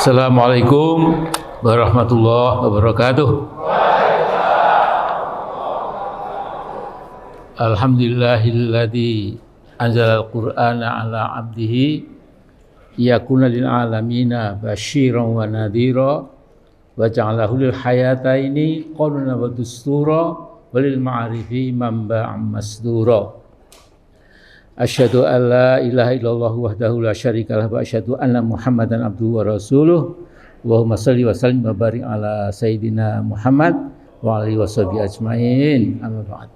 Assalamualaikum warahmatullahi wabarakatuh. Alhamdulillahilladzi anzalal qur'ana ala abdihi yakuna lil alamina basyiran wa nadhira wa ja'alahu lil hayataini qawlan wa dustura walil ma'arifi manba'an masdura. Asyhadu an la ilaha illallah wahdahu la syarikalah wa asyhadu anna Muhammadan abduhu wa rasuluh. Allahumma shalli wa sallim wa barik ala sayyidina Muhammad wa alihi washabihi ajmain. Amma ba'd.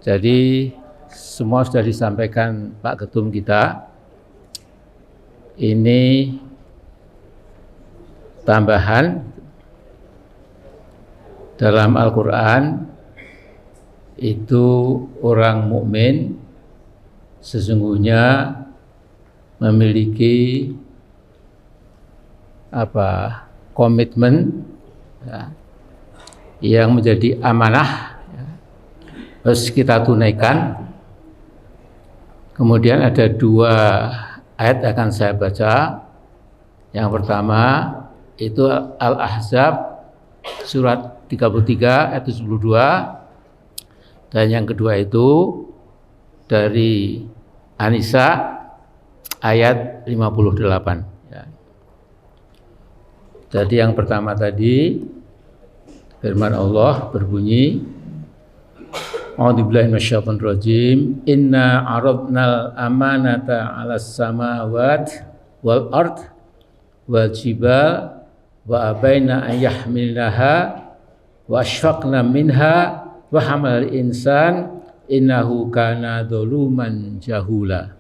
Jadi semua sudah disampaikan Pak Ketum kita. Ini tambahan dalam Al-Qur'an itu orang mukmin sesungguhnya memiliki komitmen yang menjadi amanah harus kita tunaikan. Kemudian ada dua ayat akan saya baca. Yang pertama itu Al-Ahzab surat 33 ayat 72, dan yang kedua itu dari An-Nisa ayat 58 ya. Jadi yang pertama tadi firman Allah berbunyi, A'udzubillahi minasyaitonir rajim, inna aradnal amanata 'alas samawati wal ard wal jibal wa abaina an yahmilnaha wa ashfaqna minha wa hamal insan innahu kana dzuluman jahula.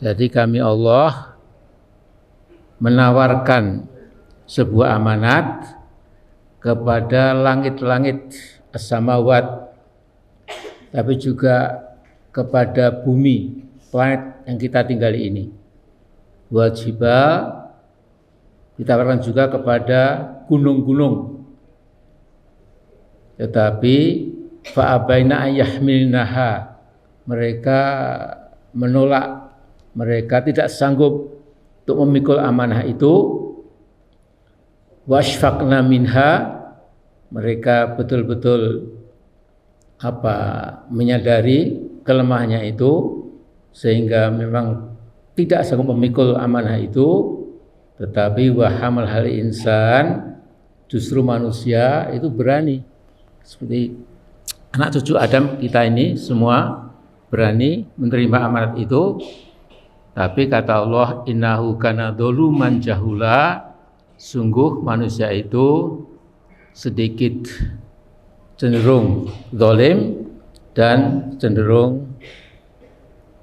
Jadi kami Allah menawarkan sebuah amanat kepada langit-langit as-samawat, tapi juga kepada bumi, planet yang kita tinggali ini. Wajibal ditawarkan juga kepada gunung-gunung. Tetapi fa'abaina ayyahmilnaha, mereka menolak, mereka tidak sanggup untuk memikul amanah itu. Washfaqna minha, mereka betul-betul menyadari kelemahannya itu sehingga memang tidak sanggup memikul amanah itu. Tetapi wahamal hal insan, justru manusia itu berani, seperti anak cucu Adam kita ini semua berani menerima amanat itu. Tapi kata Allah, innahu kana dzuluman jahula, sungguh manusia itu sedikit cenderung zalim dan cenderung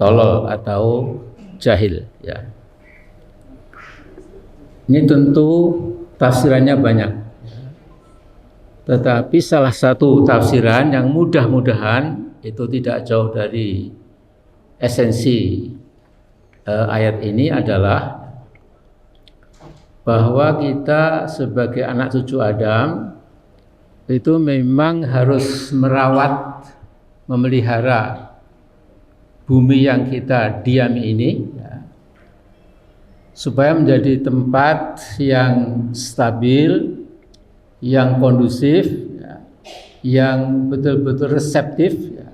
tolol atau jahil ya. Ini tentu tafsirannya banyak. Tetapi salah satu tafsiran yang mudah-mudahan itu tidak jauh dari esensi ayat ini adalah bahwa kita sebagai anak cucu Adam itu memang harus merawat, memelihara bumi yang kita diami ini ya, supaya menjadi tempat yang stabil, yang kondusif, ya, yang betul-betul reseptif ya,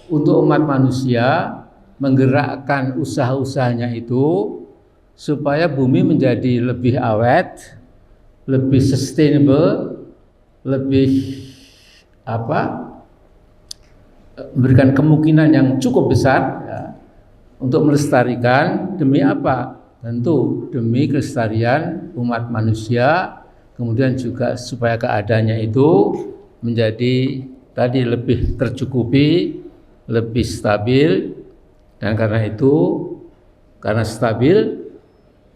untuk umat manusia menggerakkan usaha-usahanya itu supaya bumi menjadi lebih awet, lebih sustainable, lebih memberikan kemungkinan yang cukup besar ya, untuk melestarikan. Demi apa? Tentu demi kelestarian umat manusia. Kemudian juga supaya keadaannya itu menjadi tadi lebih tercukupi, lebih stabil. Dan karena itu, karena stabil,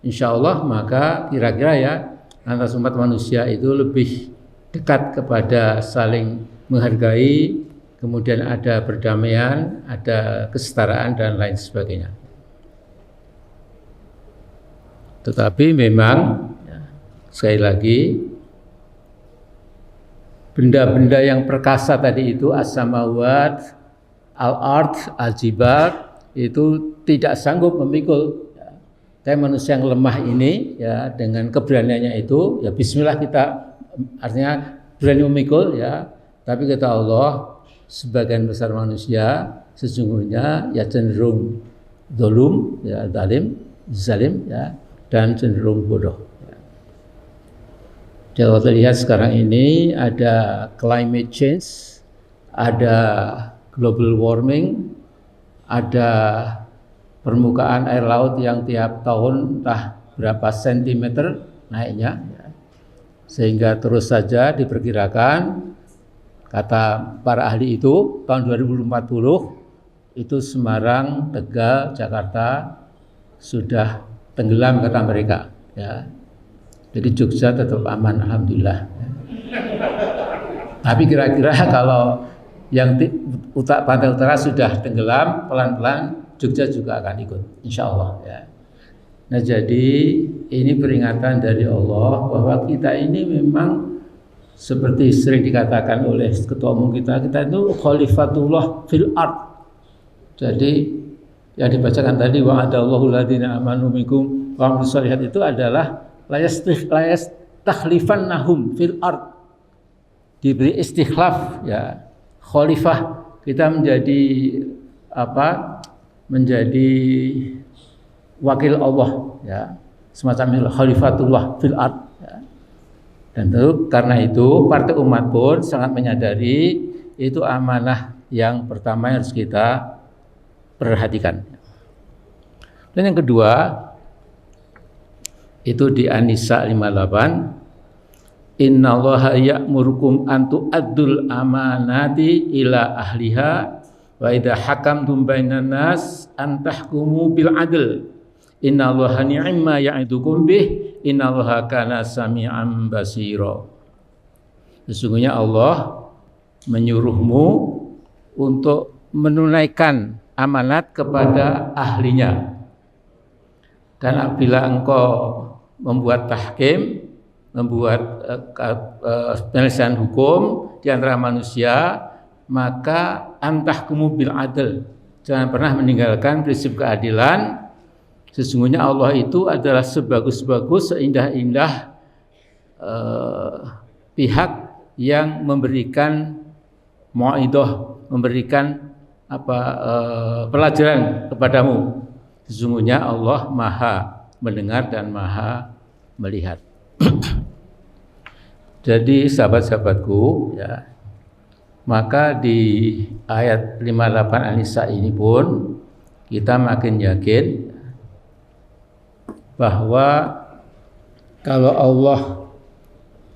insya Allah maka kira-kira ya antara umat manusia itu lebih dekat kepada saling menghargai, kemudian ada perdamaian, ada kesetaraan dan lain sebagainya. Tetapi memang sekali lagi, benda-benda yang perkasa tadi itu as-samawat, al-ard, al-jibal itu tidak sanggup memikul Tapi manusia yang lemah ini ya dengan keberaniannya itu ya bismillah kita artinya berani memikul ya. Tapi kata Allah sebagian besar manusia sesungguhnya ya cenderung dolum ya zalim ya dan cenderung bodoh. Kalau terlihat sekarang ini ada climate change, ada global warming, ada permukaan air laut yang tiap tahun entah berapa sentimeter naiknya, sehingga terus saja diperkirakan kata para ahli itu tahun 2040 itu Semarang, Tegal, Jakarta sudah tenggelam kata mereka. Ya. Jadi Jogja tetap aman, alhamdulillah. Tapi kira-kira kalau yang pantai utara sudah tenggelam, pelan-pelan Jogja juga akan ikut, insya Allah. Ya. Nah jadi ini peringatan dari Allah bahwa kita ini memang seperti sering dikatakan oleh ketua umum kita itu khalifatullah fil ard. Jadi yang dibacakan tadi wa'adallahu ladina amanu minkum wa amilus shalihat itu adalah layas takhlifannahum fil ard, diberi istikhlaf ya, khalifah kita menjadi menjadi wakil Allah ya, semacam khalifatullah fil ard ya. Dan tentu karena itu partai umat pun sangat menyadari itu amanah yang pertama yang harus kita perhatikan. Dan yang kedua itu di An-Nisa 58, innallaha ya'murukum an tu'addul amanati ila ahliha wa idza hakamtum bainan nas an tahkumu bil adl innallaha ni'ma ya'idukum bih innallaha kana sami'an basira. Sesungguhnya Allah menyuruhmu untuk menunaikan amanat kepada ahlinya. Dan apabila engkau membuat tahkim, membuat penyelesaian hukum di antara manusia, maka antahkumu bil adl. Jangan pernah meninggalkan prinsip keadilan. Sesungguhnya Allah itu adalah sebagus-bagus, seindah-indah pihak yang memberikan mau'idah, memberikan pelajaran kepadamu. Sesungguhnya Allah Maha mendengar dan Maha melihat. Jadi sahabat-sahabatku ya, maka di ayat 58 An-Nisa ini pun kita makin yakin bahwa kalau Allah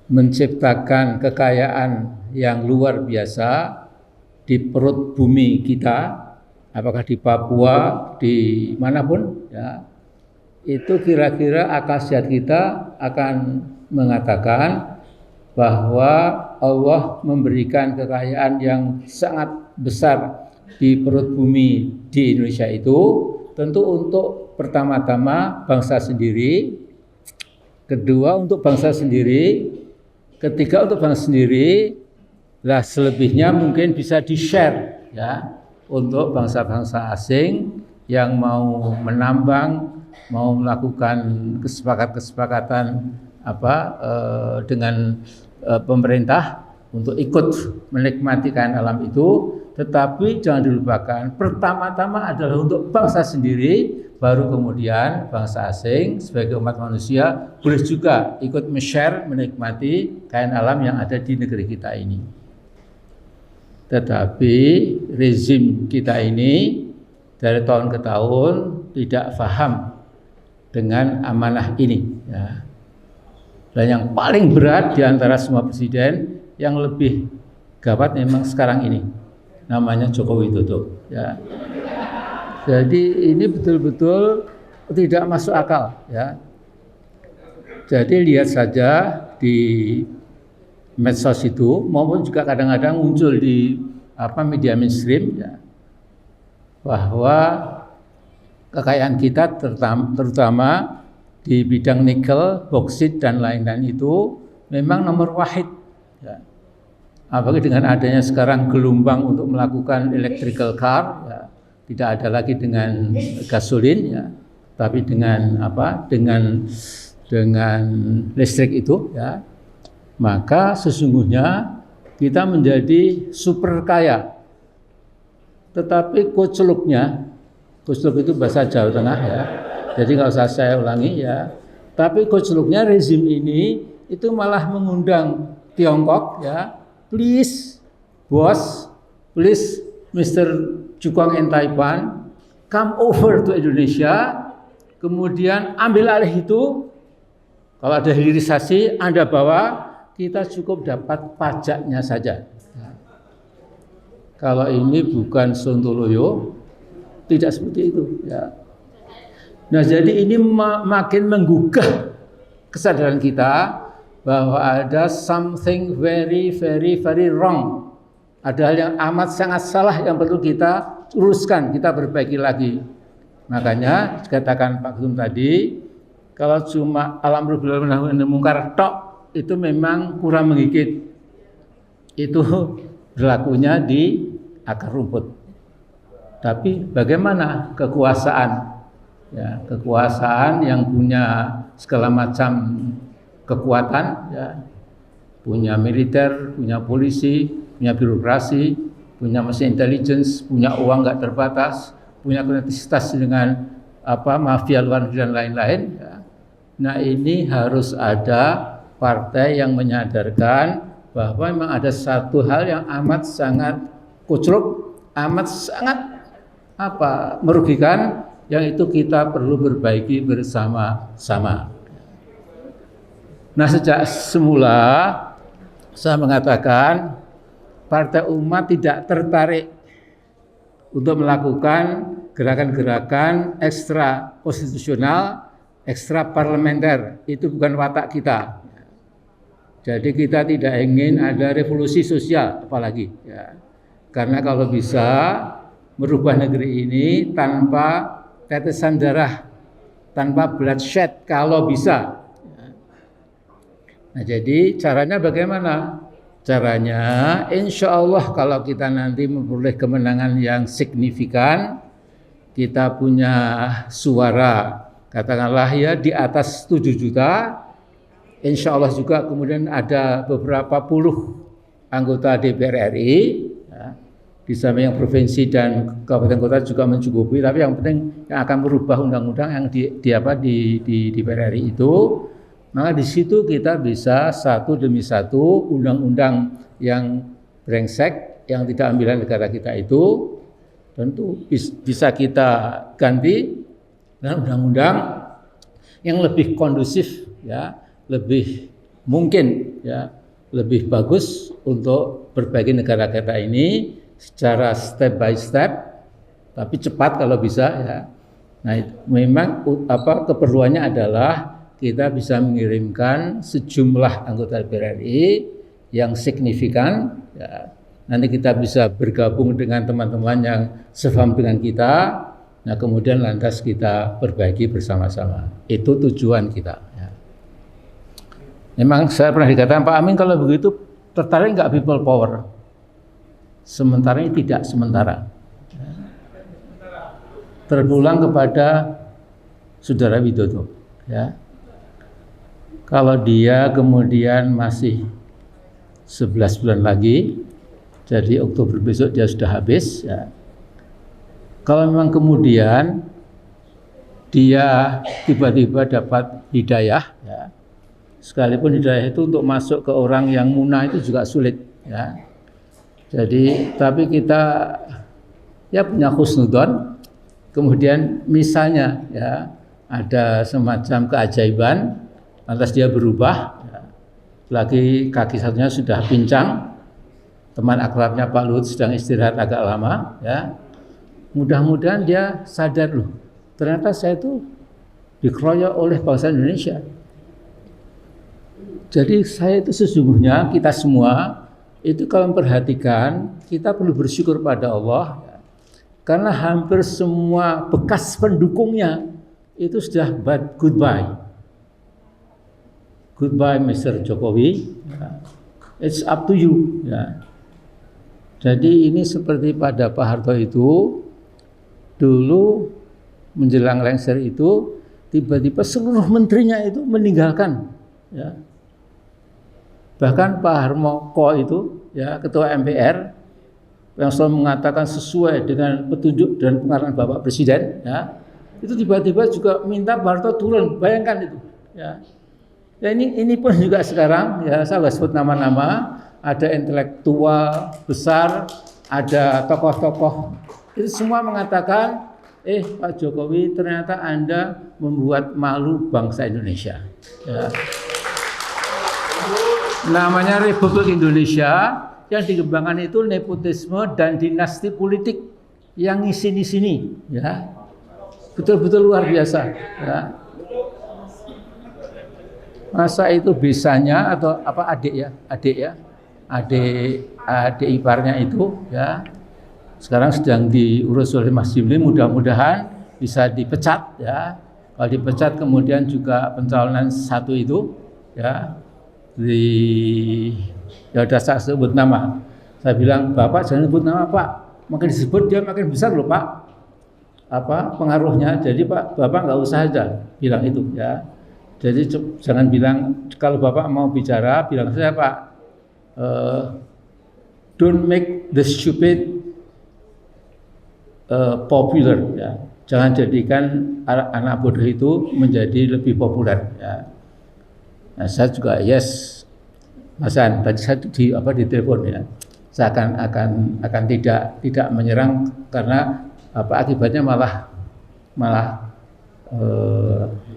menciptakan kekayaan yang luar biasa di perut bumi kita, apakah di Papua, di manapun ya, itu kira-kira akal sehat kita akan mengatakan bahwa Allah memberikan kekayaan yang sangat besar di perut bumi di Indonesia itu tentu untuk pertama-tama bangsa sendiri, kedua untuk bangsa sendiri, ketiga untuk bangsa sendiri, lah selebihnya mungkin bisa di-share ya untuk bangsa-bangsa asing yang mau menambang, mau melakukan kesepakatan dengan pemerintah untuk ikut menikmati kekayaan alam itu, tetapi jangan dilupakan pertama-tama adalah untuk bangsa sendiri, baru kemudian bangsa asing sebagai umat manusia boleh juga ikut share menikmati kekayaan alam yang ada di negeri kita ini. Tetapi rezim kita ini dari tahun ke tahun tidak paham dengan amanah ini ya. Dan yang paling berat di antara semua presiden yang lebih gawat memang sekarang ini namanya Joko Widodo ya. Jadi ini betul-betul tidak masuk akal ya. Jadi lihat saja di medsos itu maupun juga kadang-kadang muncul di media mainstream ya, bahwa kekayaan kita terutama di bidang nikel, boksit dan lain-lain itu memang nomor wahid ya. Apalagi dengan adanya sekarang gelombang untuk melakukan electrical car ya, tidak ada lagi dengan gasolin ya, tapi dengan apa? Dengan listrik itu, ya, maka sesungguhnya kita menjadi super kaya. Tetapi kocluk itu bahasa Jawa Tengah, ya, jadi nggak usah saya ulangi, ya. Tapi kocluknya rezim ini itu malah mengundang Tiongkok, ya, please bos, please Mr. Jukwang and Taipan, come over to Indonesia, kemudian ambil alih itu. Kalau ada hilirisasi, Anda bawa, kita cukup dapat pajaknya saja. Kalau ini bukan Sontoloyo, tidak seperti itu. Ya. Nah, jadi ini makin menggugah kesadaran kita bahwa ada something very, very, very wrong. Ada hal yang amat sangat salah yang perlu kita luruskan, kita perbaiki lagi. Makanya dikatakan Pak Gum tadi, kalau cuma al-amru bil ma'ruf nahi anil munkar tok itu memang kurang menggigit. Itu berlakunya di akar rumput. Tapi bagaimana kekuasaan? Ya, kekuasaan yang punya segala macam kekuatan, ya, punya militer, punya polisi, punya birokrasi, punya mesin intelligence, punya uang nggak terbatas, punya konektivitas dengan mafia luar negeri dan lain-lain. Ya. Nah, ini harus ada partai yang menyadarkan bahwa memang ada satu hal yang amat sangat kucluk, amat sangat merugikan, yang itu kita perlu perbaiki bersama-sama. Nah, sejak semula saya mengatakan Partai Umat tidak tertarik untuk melakukan gerakan-gerakan ekstra konstitusional, ekstra parlementer. Itu bukan watak kita. Jadi kita tidak ingin ada revolusi sosial apalagi, ya. Karena kalau bisa merubah negeri ini tanpa tetesan darah, tanpa bloodshed kalau bisa. Nah, jadi caranya bagaimana? Caranya insya Allah kalau kita nanti memperoleh kemenangan yang signifikan, kita punya suara katakanlah ya di atas 7 juta, insya Allah juga kemudian ada beberapa puluh anggota DPR RI, ya, di samping yang provinsi dan kabupaten kota juga mencukupi, tapi yang penting yang akan merubah undang-undang yang di DPR RI itu, maka di situ kita bisa satu demi satu undang-undang yang brengsek yang tidak ambilan negara kita itu tentu bisa kita ganti dengan undang-undang yang lebih kondusif, ya, lebih mungkin, ya, lebih bagus untuk berbagi negara kita ini secara step by step, tapi cepat kalau bisa, ya. Nah, memang keperluannya adalah kita bisa mengirimkan sejumlah anggota DPR RI yang signifikan, ya. Nanti kita bisa bergabung dengan teman-teman yang sepaham dengan kita. Nah, kemudian lantas kita perbaiki bersama-sama. Itu tujuan kita. Ya. Memang saya pernah dikatakan Pak Amin kalau begitu tertarik nggak people power? Sementara ini tidak sementara. Ya. Terpulang kepada Saudara Widodo. Ya. Kalau dia kemudian masih 11 bulan lagi, jadi Oktober besok dia sudah habis, ya. Kalau memang kemudian dia tiba-tiba dapat hidayah, ya, sekalipun hidayah itu untuk masuk ke orang yang munah itu juga sulit, ya. Jadi tapi kita ya punya husnudon, kemudian misalnya, ya, ada semacam keajaiban, lantas dia berubah, ya. Lagi kaki satunya sudah pincang, teman akrabnya Pak Luhut sedang istirahat agak lama, ya. Mudah-mudahan dia sadar, loh, ternyata saya itu dikeroyok oleh bangsa Indonesia. Jadi saya itu sesungguhnya, kita semua itu kalau memperhatikan, kita perlu bersyukur pada Allah, ya. Karena hampir semua bekas pendukungnya itu sudah goodbye. Goodbye Mr. Jokowi, ya. It's up to you, ya. Jadi ini seperti pada Pak Harto itu, dulu menjelang lengser itu tiba-tiba seluruh menterinya itu meninggalkan, ya. Bahkan Pak Harmoko itu, ya, ketua MPR yang selalu mengatakan sesuai dengan petunjuk dan pengarahan Bapak Presiden, ya, itu tiba-tiba juga minta Pak Harto turun. Bayangkan itu, ya. Ya ini pun juga sekarang, ya, saya nggak sebut nama-nama, ada intelektual besar, ada tokoh-tokoh, itu semua mengatakan, Pak Jokowi ternyata Anda membuat malu bangsa Indonesia. Ya. Namanya Republik Indonesia, yang dikembangkan itu nepotisme dan dinasti politik yang ngisi di sini, ya, betul-betul luar biasa. Ya. Masa itu bisanya atau apa adik iparnya itu, ya, sekarang sedang diurus oleh Mas Jimli, mudah-mudahan bisa dipecat, ya. Kalau dipecat kemudian juga pencalonan satu itu, ya, ya udah saya sebut nama. Saya bilang, Bapak jangan sebut nama Pak, makin disebut dia makin besar loh Pak, apa pengaruhnya. Jadi Pak, Bapak nggak usah aja bilang itu, ya. Jadi jangan bilang, kalau Bapak mau bicara bilang saya Pak, don't make the stupid popular, ya. Jangan jadikan anak bodoh itu menjadi lebih populer, ya. Nah, saya juga yes, Mas An, tadi saya di telepon, ya. Saya akan tidak menyerang karena apa akibatnya malah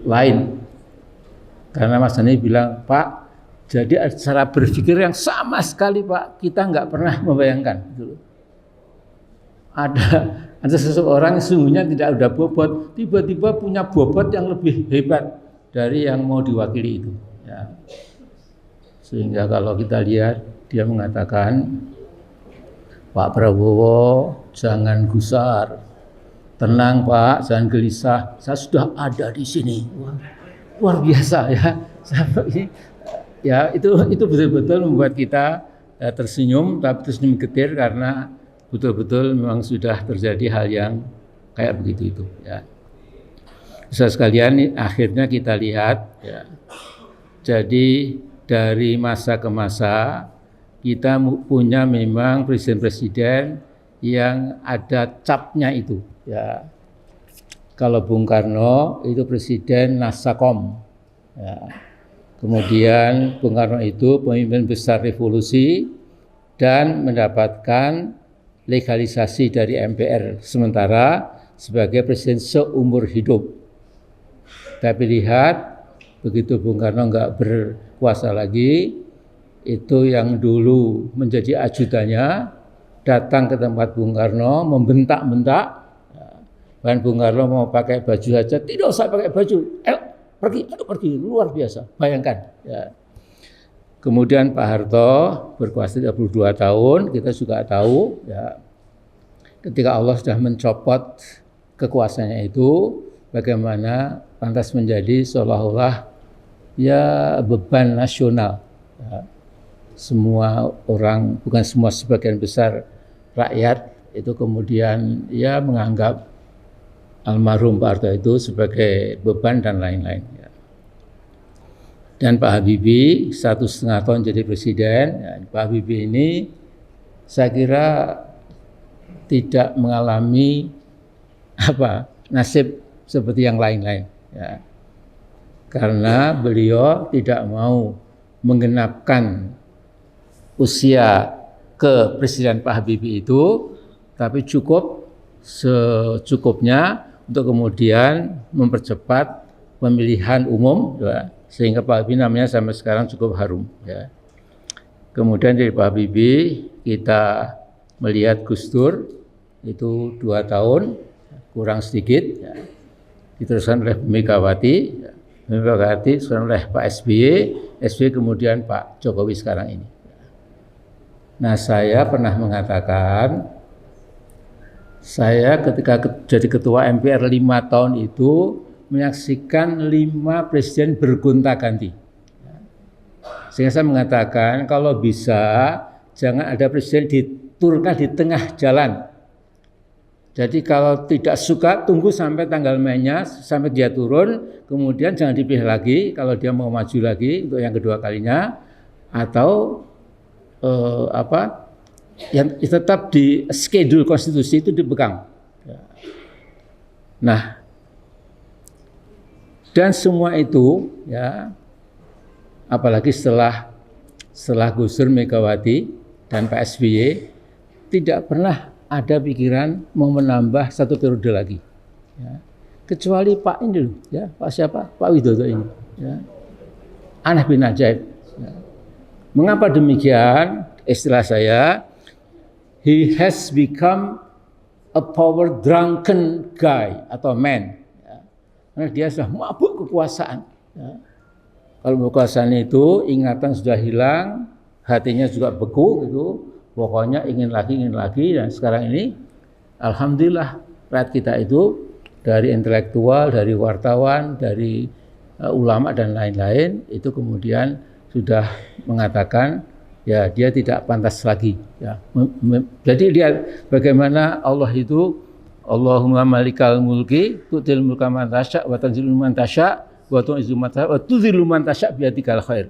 lain. Karena Mas Ani bilang, Pak, jadi cara berpikir yang sama sekali Pak, kita nggak pernah membayangkan. Gitu. Ada seseorang sesungguhnya tidak ada bobot, tiba-tiba punya bobot yang lebih hebat dari yang mau diwakili itu. Ya. Sehingga kalau kita lihat, dia mengatakan, Pak Prabowo jangan gusar, tenang Pak, jangan gelisah, saya sudah ada di sini. Wah, luar biasa, ya. Ya, itu betul-betul membuat kita tersenyum, tapi tersenyum getir karena betul-betul memang sudah terjadi hal yang kayak begitu itu, ya. Saudara sekalian, akhirnya kita lihat, ya. Jadi dari masa ke masa kita punya memang presiden-presiden yang ada capnya itu, ya. Kalau Bung Karno itu presiden Nasakom, ya. Kemudian Bung Karno itu pemimpin besar revolusi dan mendapatkan legalisasi dari MPR sementara sebagai presiden seumur hidup. Tapi lihat, begitu Bung Karno nggak berkuasa lagi, itu yang dulu menjadi ajudannya datang ke tempat Bung Karno membentak-bentak. Bahkan Bung Karno mau pakai baju saja, tidak usah pakai baju, pergi, luar biasa, bayangkan, ya. Kemudian Pak Harto berkuasa 32 tahun, kita juga tahu, ya, ketika Allah sudah mencopot kekuasaannya itu, bagaimana lantas menjadi seolah-olah ya beban nasional, ya. Semua orang, bukan semua, sebagian besar rakyat itu kemudian ya menganggap almarhum Pak Harto itu sebagai beban dan lain-lain, ya. Dan Pak Habibie 1,5 tahun jadi presiden, ya. Pak Habibie ini saya kira tidak mengalami nasib seperti yang lain-lain, ya. Karena beliau tidak mau menggenapkan usia ke presiden Pak Habibie itu, tapi cukup secukupnya untuk kemudian mempercepat pemilihan umum, ya, sehingga Pak Habibie namanya sampai sekarang cukup harum, ya. Kemudian dari Pak Habibie kita melihat Gus Dur itu 2 tahun kurang sedikit, ya. Diteruskan oleh Megawati, ya. Megawati diteruskan oleh Pak SBY kemudian Pak Jokowi sekarang ini. Nah, saya pernah mengatakan, saya ketika jadi ketua MPR 5 tahun itu menyaksikan 5 presiden bergonta-ganti. Sehingga saya mengatakan kalau bisa jangan ada presiden diturunkan di tengah jalan. Jadi kalau tidak suka, tunggu sampai tanggal mainnya, sampai dia turun, kemudian jangan dipilih lagi kalau dia mau maju lagi untuk yang kedua kalinya, atau yang tetap di schedule konstitusi itu dipegang. Nah, dan semua itu ya, apalagi setelah Gus Dur, Megawati dan Pak SBY tidak pernah ada pikiran mau menambah 1 periode lagi, ya. Kecuali Pak ini loh, ya, Pak siapa? Pak Widodo ini, ya. Aneh bin ajaib. Ya. Mengapa demikian? Istilah saya, he has become a power drunken guy atau man. Ya. Karena dia sudah mabuk kekuasaan. Ya. Kalau kekuasaan itu ingatan sudah hilang, hatinya juga beku gitu. Pokoknya ingin lagi, dan sekarang ini alhamdulillah rakyat kita itu dari intelektual, dari wartawan, dari ulama dan lain-lain itu kemudian sudah mengatakan ya dia tidak pantas lagi. Ya. Jadi lihat bagaimana Allah itu Allahumma malikal mulki tu'til mulka man tasya wa tanzilul man tasya wa tu'izzu man tasya wa tudhillu man tasya biyadikal khair.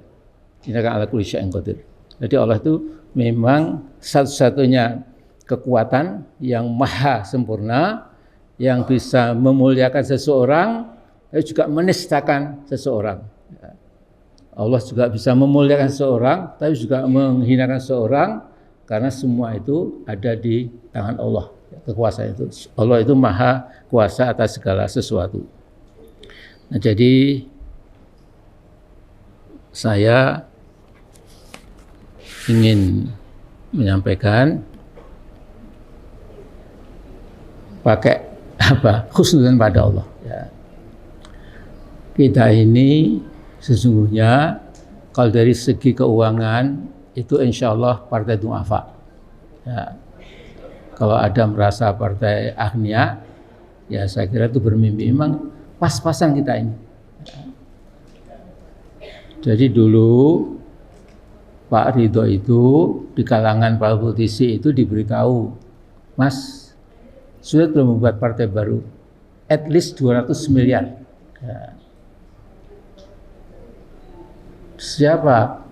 Innaka ala kulli syai'in qadir. Jadi Allah itu memang satu-satunya kekuatan yang maha sempurna, yang bisa memuliakan seseorang, tapi juga menistakan seseorang. Allah juga bisa memuliakan seseorang, tapi juga menghinakan seseorang, karena semua itu ada di tangan Allah. Kekuasaan itu, Allah itu maha kuasa atas segala sesuatu. Nah, jadi saya ingin menyampaikan pakai khusnudzan pada Allah. Ya. Kita ini sesungguhnya kalau dari segi keuangan itu insya Allah partai du'afa. Ya. Kalau ada merasa partai agnia, ya saya kira itu bermimpi. Memang pas-pasan kita ini. Ya. Jadi dulu Pak Ridho itu di kalangan para politisi itu diberitahu, Mas, sudah belum membuat partai baru, at least 200 miliar. Ya. Siapa?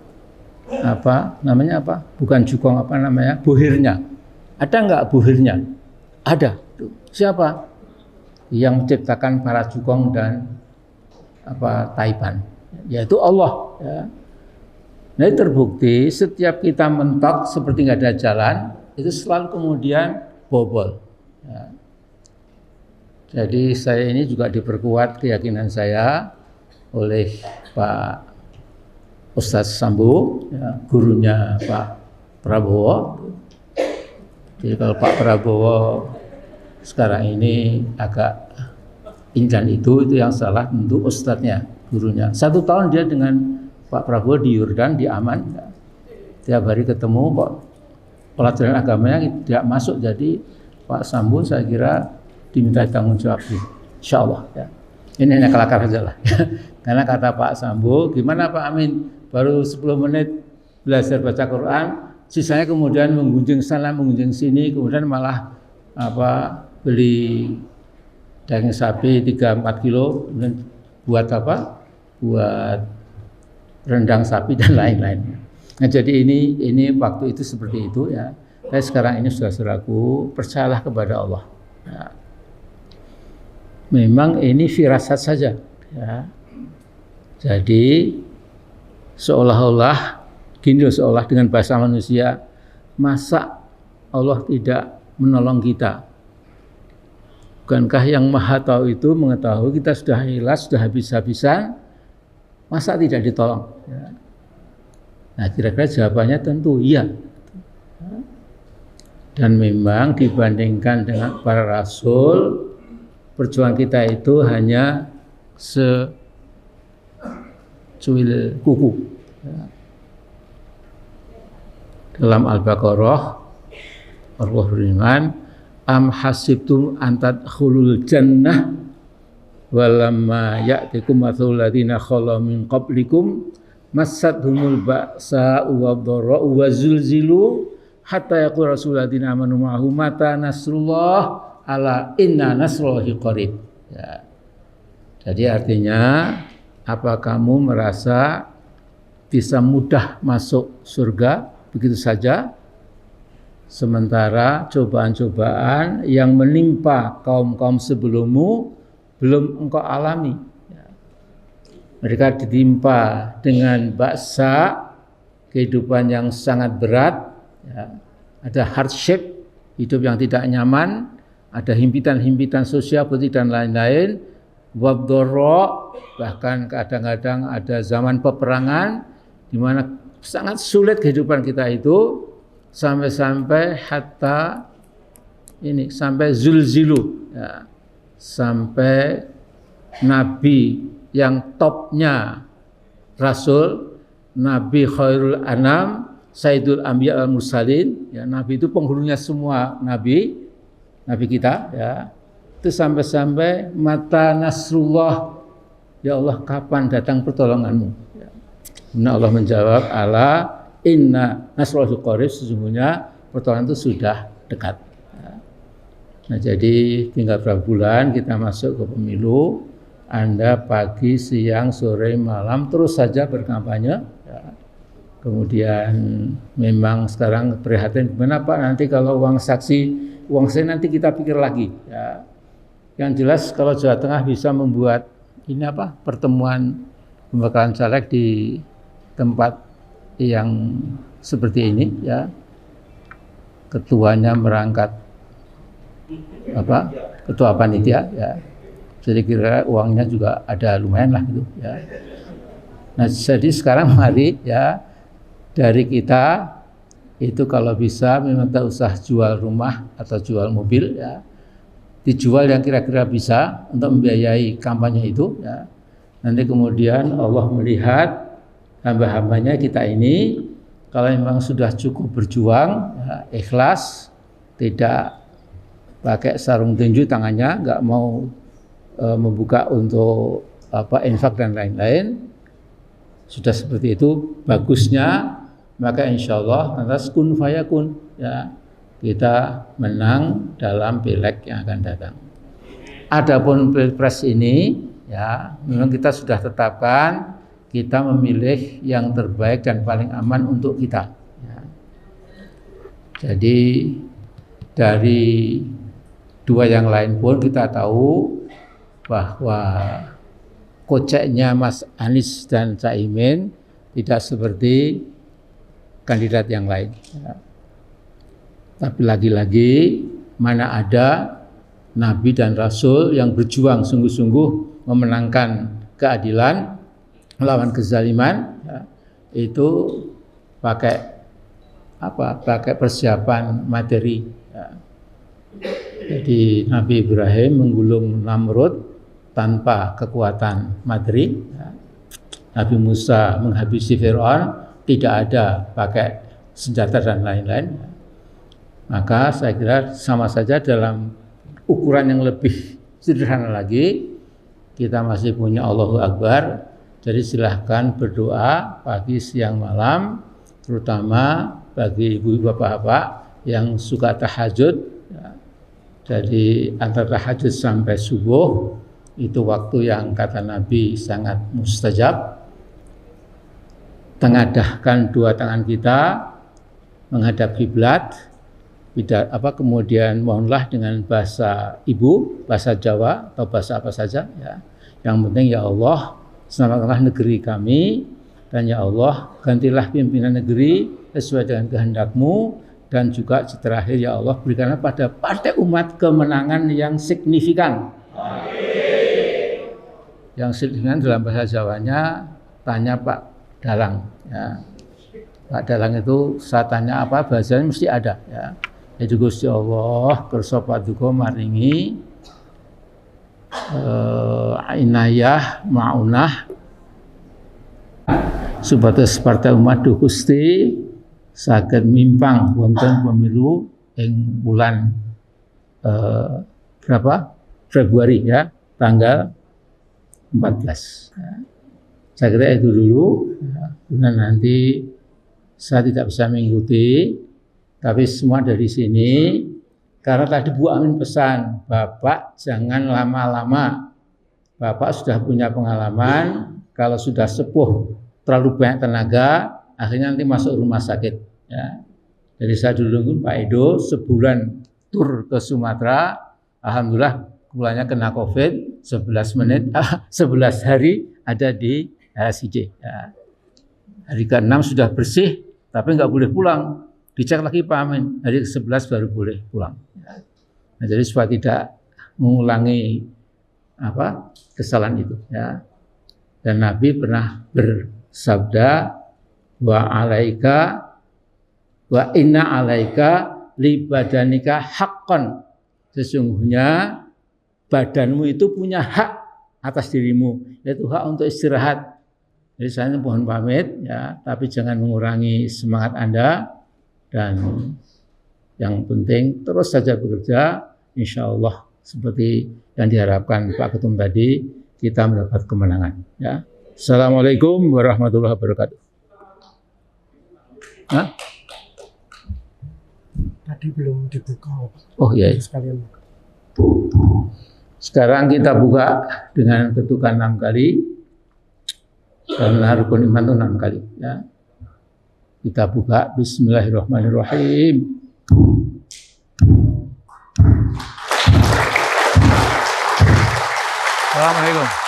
Namanya apa? Bukan Jukong, Buhirnya. Ada enggak Buhirnya? Ada. Siapa? Yang menciptakan para Jukong dan Taipan, yaitu Allah. Ya. Nah, terbukti setiap kita mentok seperti nggak ada jalan, itu selalu kemudian bobol. Ya. Jadi saya ini juga diperkuat keyakinan saya oleh Pak Ustadz Sambo, ya, gurunya Pak Prabowo. Jadi kalau Pak Prabowo sekarang ini agak incan itu yang salah tentu Ustadznya, gurunya. 1 tahun dia dengan Pak Prabowo di Yordan, di Aman, ya. Tiap hari ketemu kok pelajaran agamanya tidak masuk. Jadi Pak Sambo saya kira diminta tanggung jawab, insya Allah. Ya. Ini hanya kelakar saja lah. Karena kata Pak Sambo, gimana Pak Amin, baru 10 menit belajar baca Quran, sisanya kemudian menggunjing sana, menggunjing sini, kemudian malah beli daging sapi 3-4 kilo, kemudian buat buat rendang sapi dan lain-lain. Nah, jadi ini waktu itu seperti itu ya. Tapi sekarang ini sudah seragu, percayalah kepada Allah. Ya. Memang ini firasat saja. Ya. Jadi seolah-olah dengan bahasa manusia, masa Allah tidak menolong kita? Bukankah yang Maha Tahu itu mengetahui kita sudah hilas, sudah habis-habisan, masa tidak ditolong? Ya. Nah, kira-kira jawabannya tentu iya. Dan memang dibandingkan dengan para rasul, perjuangan kita itu hanya secuil kuku. Ya. Dalam Al-Baqarah, Allah berfirman, am hasibtum antadkhulul jannah walamma ya'tikum mathalul ladzina khalu min qablikum massadhumul ba'sa wadh-dharra'u wa zulzilu hatta yaqul rasul ladzina amanu ma'ahu mata nasrullah ala inna nasrullahi qarib. Ya. Jadi artinya apa kamu merasa bisa mudah masuk surga begitu saja, sementara cobaan-cobaan yang menimpa kaum-kaum sebelummu belum engkau alami. Mereka ditimpa dengan baksa kehidupan yang sangat berat, ya. Ada hardship, hidup yang tidak nyaman, ada himpitan-himpitan sosial politik dan lain-lain, wadorok, bahkan kadang-kadang ada zaman peperangan di mana sangat sulit kehidupan kita itu, sampai hatta ini sampai zulzilu, ya. Sampai Nabi yang topnya Rasul, Nabi Khairul Anam, Sayyidul Anbiya wal Mursalin, ya, Nabi itu penghulunya semua nabi kita, ya. Itu sampai mata nasrullah, ya Allah kapan datang pertolonganmu, ya. Nah, Allah menjawab, ala inna nasrullahi qarib, sesungguhnya pertolongan itu sudah dekat, ya. Nah, jadi tinggal berapa bulan kita masuk ke pemilu. Anda pagi, siang, sore, malam terus saja berkampanye, ya. Kemudian memang sekarang prihatin gimana Pak nanti kalau uang saya nanti kita pikir lagi, ya. Yang jelas kalau Jawa Tengah bisa membuat ini pertemuan pembekalan caleg di tempat yang seperti ini, ya. Ketuanya merangkat ketua panitia, ya. Jadi kira uangnya juga ada lumayan lah gitu, ya. Nah, jadi sekarang mari, ya, dari kita itu kalau bisa memang tak usah jual rumah atau jual mobil, ya. Dijual yang kira-kira bisa untuk membiayai kampanye itu, ya. Nanti kemudian Allah melihat hamba-hambanya kita ini kalau memang sudah cukup berjuang, ya, ikhlas, tidak pakai sarung tinju tangannya, nggak mau membuka untuk infak dan lain-lain, sudah seperti itu bagusnya, maka insya Allah lantas kun fayakun, ya, kita menang dalam pileg yang akan datang. Adapun pilpres ini, ya, memang kita sudah tetapkan kita memilih yang terbaik dan paling aman untuk kita, ya. Jadi dari dua yang lain pun kita tahu bahwa koceknya Mas Anies dan Caimin tidak seperti kandidat yang lain, ya. Tapi lagi-lagi mana ada Nabi dan Rasul yang berjuang sungguh-sungguh memenangkan keadilan, melawan kezaliman, ya, itu pakai persiapan materi, ya. Jadi Nabi Ibrahim menggulung Namrud tanpa kekuatan materi, ya. Nabi Musa menghabisi Fir'aun tidak ada pakai senjata dan lain-lain. Maka saya kira sama saja dalam ukuran yang lebih sederhana lagi, kita masih punya Allahu Akbar. Jadi silahkan berdoa pagi, siang, malam, terutama bagi ibu bapak-bapak yang suka tahajud, ya. Jadi antara tahajud sampai subuh itu waktu yang kata Nabi sangat mustajab. Tengadahkan dua tangan kita menghadap kiblat, kemudian mohonlah dengan bahasa ibu, bahasa Jawa atau bahasa apa saja, ya. Yang penting ya Allah, selamatkanlah negeri kami, dan ya Allah gantilah pimpinan negeri sesuai dengan kehendak-Mu, dan juga terakhir ya Allah berikanlah pada partai umat kemenangan yang signifikan. Yang signifikan dalam bahasa Jawanya tanya Pak Dalang, ya. Pak Dalang itu saya tanya apa bahasanya mesti ada, ya. Jadi Gusti Allah kersa paduka maringi inayah maunah supados partai umat duh Gusti saged mimpang wonten pemilu ing bulan Februari, ya, tanggal 14. Ya. Saya kira itu dulu, ya. Dan nanti saya tidak bisa mengikuti, tapi semua dari sini Karena tadi Bu Amin pesan, Bapak jangan lama-lama. Bapak sudah punya pengalaman, kalau sudah sepuh terlalu banyak tenaga, akhirnya nanti masuk rumah sakit. Ya. Jadi saya dulu Pak Edo sebulan tur ke Sumatera, alhamdulillah pulangnya kena COVID, 11 menit, 11 hari ada di RSID. Ya. Hari ke-6 sudah bersih, tapi nggak boleh pulang. Dicek lagi Pak Amin, hari ke-11 baru boleh pulang. Nah, jadi supaya tidak mengulangi kesalahan itu. Ya. Dan Nabi pernah bersabda, wa inna alaika li badanika haqqan. Sesungguhnya badanmu itu punya hak atas dirimu, yaitu hak untuk istirahat. Jadi saya mohon pamit ya, tapi jangan mengurangi semangat Anda. Dan yang penting terus saja bekerja, insya Allah seperti yang diharapkan Pak Ketum tadi, kita mendapat kemenangan. Ya. Assalamualaikum warahmatullahi wabarakatuh. Hah? Tadi belum dibuka. Oh iya. Sekalian. Sekarang kita buka dengan ketukan 6 kali dan rukun iman itu 6 kali. Ya. Kita buka Bismillahirrahmanirrahim. Assalamualaikum.